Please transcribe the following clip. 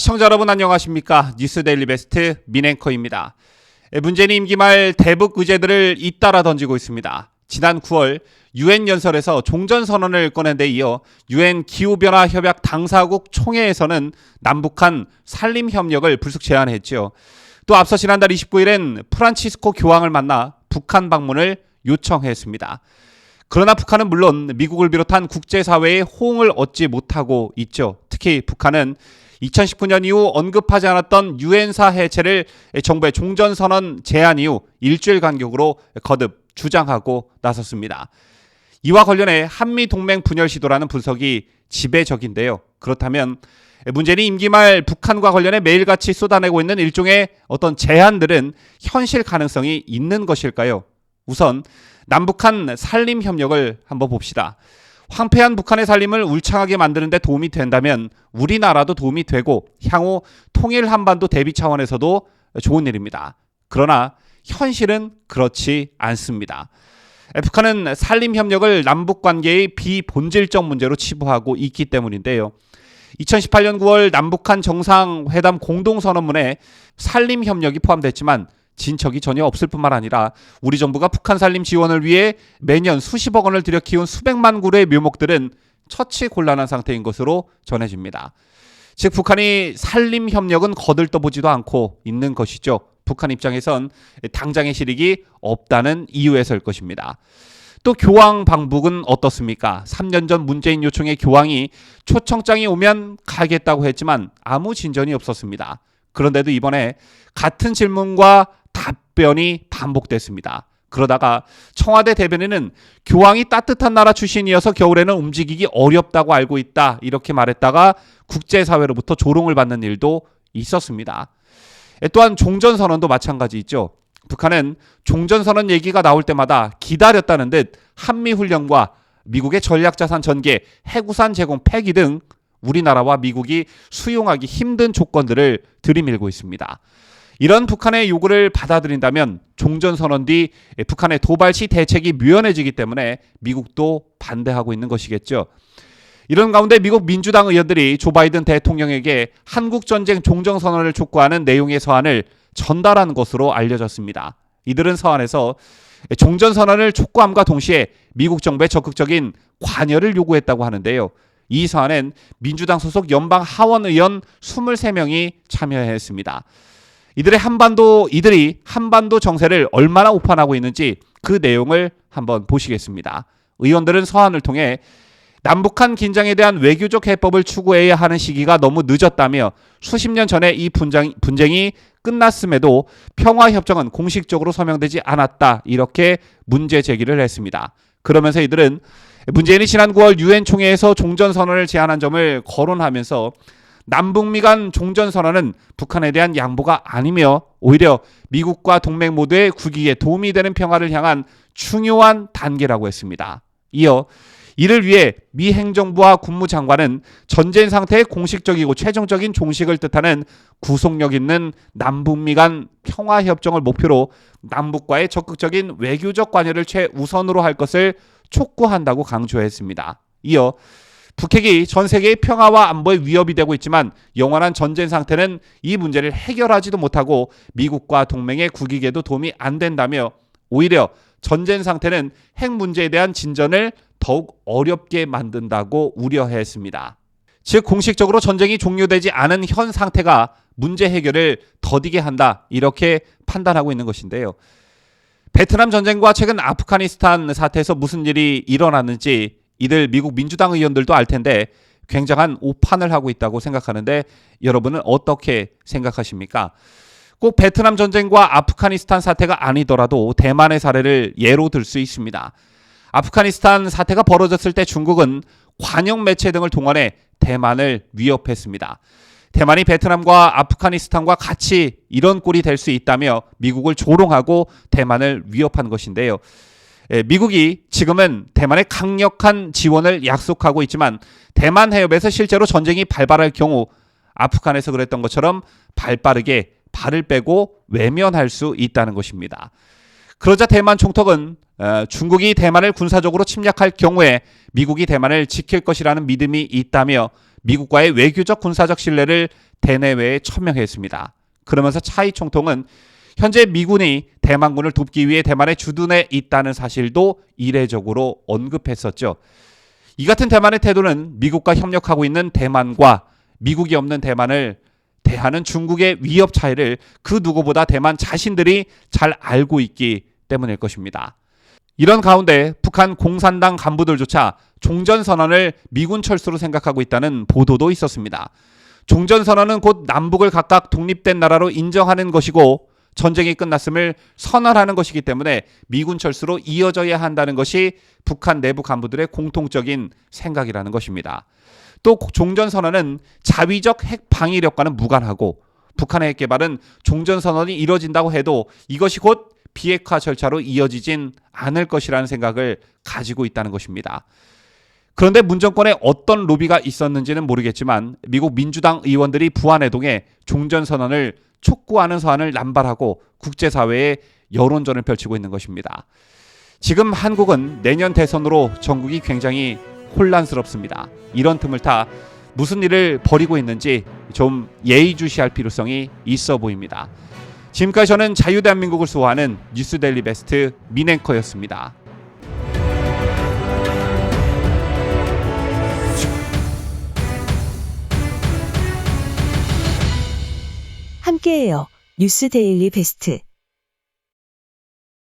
시청자 여러분 안녕하십니까? 뉴스데일리 베스트 민앵커입니다. 문재인 임기 말 대북 의제들을 잇따라 던지고 있습니다. 지난 9월 UN 연설에서 종전선언을 꺼낸 데 이어 UN 기후변화 협약 당사국 총회에서는 남북한 산림협력을 불쑥 제안했죠. 또 앞서 지난달 29일엔 프란치스코 교황을 만나 북한 방문을 요청했습니다. 그러나 북한은 물론 미국을 비롯한 국제사회의 호응을 얻지 못하고 있죠. 특히 북한은 2019년 이후 언급하지 않았던 유엔사 해체를 정부의 종전선언 제안 이후 일주일 간격으로 거듭 주장하고 나섰습니다. 이와 관련해 한미동맹 분열 시도라는 분석이 지배적인데요. 그렇다면 문재인 임기 말 북한과 관련해 매일같이 쏟아내고 있는 일종의 어떤 제안들은 현실 가능성이 있는 것일까요? 우선 남북한 산림협력을 한번 봅시다. 황폐한 북한의 살림을 울창하게 만드는 데 도움이 된다면 우리나라도 도움이 되고 향후 통일 한반도 대비 차원에서도 좋은 일입니다. 그러나 현실은 그렇지 않습니다. 북한은 산림협력을 남북관계의 비본질적 문제로 치부하고 있기 때문인데요. 2018년 9월 남북한 정상회담 공동선언문에 산림협력이 포함됐지만 진척이 전혀 없을 뿐만 아니라 우리 정부가 북한 산림 지원을 위해 매년 수십억 원을 들여 키운 수백만 그루의 묘목들은 처치 곤란한 상태인 것으로 전해집니다. 즉 북한이 산림 협력은 거들떠보지도 않고 있는 것이죠. 북한 입장에선 당장의 실익이 없다는 이유에서일 것입니다. 또 교황 방북은 어떻습니까? 3년 전 문재인 요청에 교황이 초청장이 오면 가겠다고 했지만 아무 진전이 없었습니다. 그런데도 이번에 같은 질문과 답변이 반복됐습니다. 그러다가 청와대 대변인은 교황이 따뜻한 나라 출신이어서 겨울에는 움직이기 어렵다고 알고 있다 이렇게 말했다가 국제사회로부터 조롱을 받는 일도 있었습니다. 또한 종전선언도 마찬가지 있죠. 북한은 종전선언 얘기가 나올 때마다 기다렸다는 듯 한미훈련과 미국의 전략자산 전개, 해구산 제공 폐기 등 우리나라와 미국이 수용하기 힘든 조건들을 들이밀고 있습니다. 이런 북한의 요구를 받아들인다면 종전선언 뒤 북한의 도발시 대책이 묘연해지기 때문에 미국도 반대하고 있는 것이겠죠. 이런 가운데 미국 민주당 의원들이 조 바이든 대통령에게 한국전쟁 종전선언을 촉구하는 내용의 서한을 전달한 것으로 알려졌습니다. 이들은 서한에서 종전선언을 촉구함과 동시에 미국 정부의 적극적인 관여를 요구했다고 하는데요. 이 서한엔 민주당 소속 연방 하원 의원 23명이 참여했습니다. 이들이 한반도 정세를 얼마나 오판하고 있는지 그 내용을 한번 보시겠습니다. 의원들은 서한을 통해 남북한 긴장에 대한 외교적 해법을 추구해야 하는 시기가 너무 늦었다며 수십 년 전에 이 분쟁이 끝났음에도 평화협정은 공식적으로 서명되지 않았다 이렇게 문제 제기를 했습니다. 그러면서 이들은 문재인이 지난 9월 유엔 총회에서 종전선언을 제안한 점을 거론하면서 남북미 간 종전선언은 북한에 대한 양보가 아니며 오히려 미국과 동맹 모두의 국익에 도움이 되는 평화를 향한 중요한 단계라고 했습니다. 이어 이를 위해 미 행정부와 국무장관은 전쟁 상태의 공식적이고 최종적인 종식을 뜻하는 구속력 있는 남북미 간 평화협정을 목표로 남북과의 적극적인 외교적 관여를 최우선으로 할 것을 촉구한다고 강조했습니다. 이어 북핵이 전 세계의 평화와 안보에 위협이 되고 있지만 영원한 전쟁 상태는 이 문제를 해결하지도 못하고 미국과 동맹의 국익에도 도움이 안 된다며 오히려 전쟁 상태는 핵 문제에 대한 진전을 더욱 어렵게 만든다고 우려했습니다. 즉 공식적으로 전쟁이 종료되지 않은 현 상태가 문제 해결을 더디게 한다 이렇게 판단하고 있는 것인데요. 베트남 전쟁과 최근 아프가니스탄 사태에서 무슨 일이 일어났는지 이들 미국 민주당 의원들도 알 텐데 굉장한 오판을 하고 있다고 생각하는데 여러분은 어떻게 생각하십니까? 꼭 베트남 전쟁과 아프가니스탄 사태가 아니더라도 대만의 사례를 예로 들 수 있습니다. 아프가니스탄 사태가 벌어졌을 때 중국은 관영 매체 등을 동원해 대만을 위협했습니다. 대만이 베트남과 아프가니스탄과 같이 이런 꼴이 될 수 있다며 미국을 조롱하고 대만을 위협한 것인데요. 미국이 지금은 대만에 강력한 지원을 약속하고 있지만 대만 해협에서 실제로 전쟁이 발발할 경우 아프간에서 그랬던 것처럼 발빠르게 발을 빼고 외면할 수 있다는 것입니다. 그러자 대만 총독은 중국이 대만을 군사적으로 침략할 경우에 미국이 대만을 지킬 것이라는 믿음이 있다며 미국과의 외교적 군사적 신뢰를 대내외에 천명했습니다. 그러면서 차이 총통은 현재 미군이 대만군을 돕기 위해 대만의 주둔에 있다는 사실도 이례적으로 언급했었죠. 이 같은 대만의 태도는 미국과 협력하고 있는 대만과 미국이 없는 대만을 대하는 중국의 위협 차이를 그 누구보다 대만 자신들이 잘 알고 있기 때문일 것입니다. 이런 가운데 북한 공산당 간부들조차 종전선언을 미군 철수로 생각하고 있다는 보도도 있었습니다. 종전선언은 곧 남북을 각각 독립된 나라로 인정하는 것이고 전쟁이 끝났음을 선언하는 것이기 때문에 미군 철수로 이어져야 한다는 것이 북한 내부 간부들의 공통적인 생각이라는 것입니다. 또 종전선언은 자위적 핵 방위력과는 무관하고 북한의 핵 개발은 종전선언이 이뤄진다고 해도 이것이 곧 비핵화 절차로 이어지진 않을 것이라는 생각을 가지고 있다는 것입니다. 그런데 문 정권에 어떤 로비가 있었는지는 모르겠지만 미국 민주당 의원들이 부안회동에 종전선언을 촉구하는 서한을 남발하고 국제사회에 여론전을 펼치고 있는 것입니다. 지금 한국은 내년 대선으로 전국이 굉장히 혼란스럽습니다. 이런 틈을 타 무슨 일을 벌이고 있는지 좀 예의주시할 필요성이 있어 보입니다. 지금까지 저는 자유대한민국을 수호하는 뉴스데일리 베스트 민앵커였습니다. 함께해요. 뉴스 데일리 베스트.